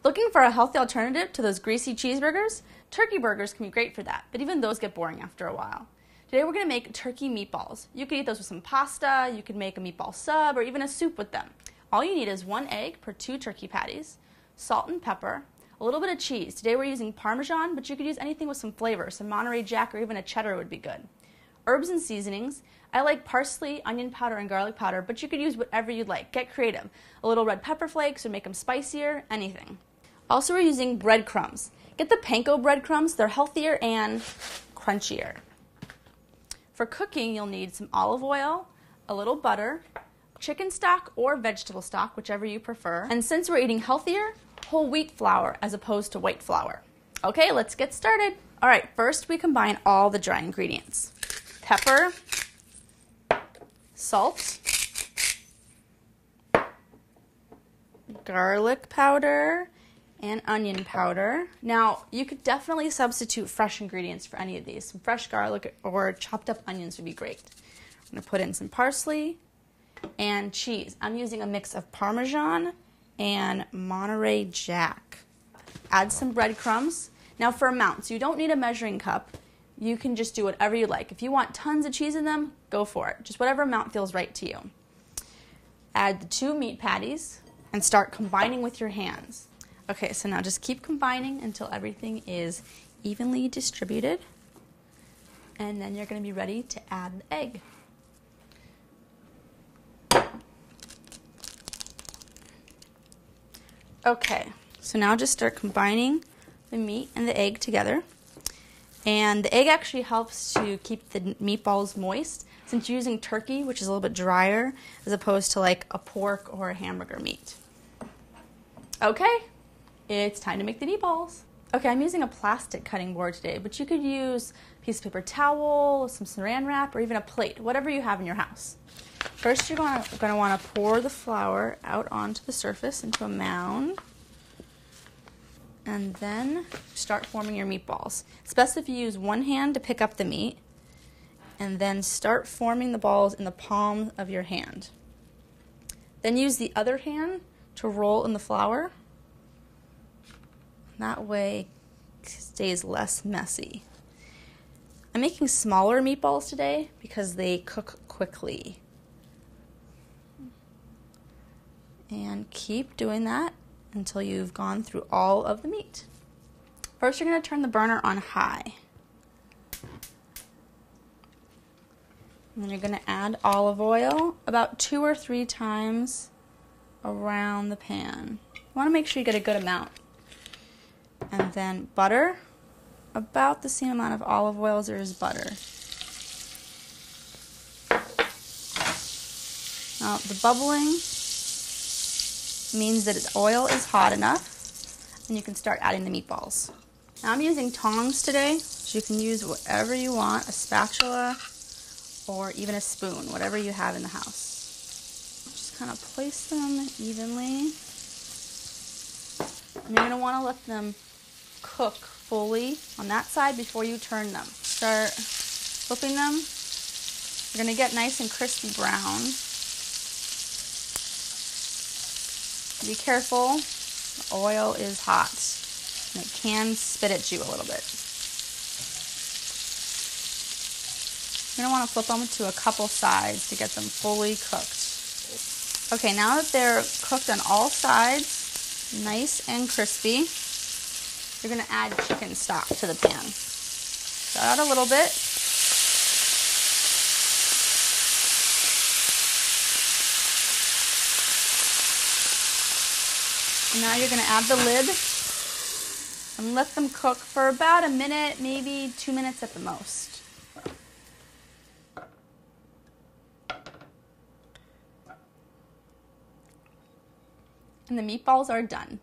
Looking for a healthy alternative to those greasy cheeseburgers? Turkey burgers can be great for that, but even those get boring after a while. Today we're going to make turkey meatballs. You can eat those with some pasta, you can make a meatball sub, or even a soup with them. All you need is 1 egg per 2 turkey patties, salt and pepper, a little bit of cheese. Today we're using Parmesan, but you could use anything with some flavor. Some Monterey Jack or even a cheddar would be good. Herbs and seasonings. I like parsley, onion powder, and garlic powder, but you could use whatever you'd like. Get creative. A little red pepper flakes or make them spicier, anything. Also, we're using breadcrumbs. Get the panko breadcrumbs. They're healthier and crunchier. For cooking, you'll need some olive oil, a little butter, chicken stock or vegetable stock, whichever you prefer. And since we're eating healthier, whole wheat flour as opposed to white flour. Okay, let's get started. All right, first we combine all the dry ingredients. Pepper, salt, garlic powder, and onion powder. Now, you could definitely substitute fresh ingredients for any of these. Some fresh garlic or chopped up onions would be great. I'm gonna put in some parsley and cheese. I'm using a mix of Parmesan and Monterey Jack. Add some breadcrumbs. Now for amounts, you don't need a measuring cup. You can just do whatever you like. If you want tons of cheese in them, go for it. Just whatever amount feels right to you. Add the 2 meat patties and start combining with your hands. Okay, so now just keep combining until everything is evenly distributed. And then you're going to be ready to add the egg. Okay, so now just start combining the meat and the egg together. And the egg actually helps to keep the meatballs moist since you're using turkey, which is a little bit drier, as opposed to like a pork or a hamburger meat. Okay, it's time to make the meatballs. Okay, I'm using a plastic cutting board today, but you could use a piece of paper towel, some saran wrap, or even a plate, whatever you have in your house. First, you're going to want to pour the flour out onto the surface into a mound. And then start forming your meatballs. It's best if you use one hand to pick up the meat and then start forming the balls in the palm of your hand. Then use the other hand to roll in the flour. That way it stays less messy. I'm making smaller meatballs today because they cook quickly. And keep doing that until you've gone through all of the meat. First, you're going to turn the burner on high. And then you're going to add olive oil about 2 or 3 times around the pan. You want to make sure you get a good amount. And then butter, about the same amount of olive oil as there is butter. Now, the bubbling means that the oil is hot enough and you can start adding the meatballs. Now I'm using tongs today, so you can use whatever you want, a spatula or even a spoon, whatever you have in the house. Just kind of place them evenly. And you're going to want to let them cook fully on that side before you turn them. Start flipping them. You're going to get nice and crispy brown. Be careful, the oil is hot and it can spit at you a little bit. You're going to want to flip them to a couple sides to get them fully cooked. Okay, now that they're cooked on all sides, nice and crispy, you're going to add chicken stock to the pan. Start out a little bit. Now you're going to add the lid and let them cook for about a minute, maybe 2 minutes at the most. And the meatballs are done.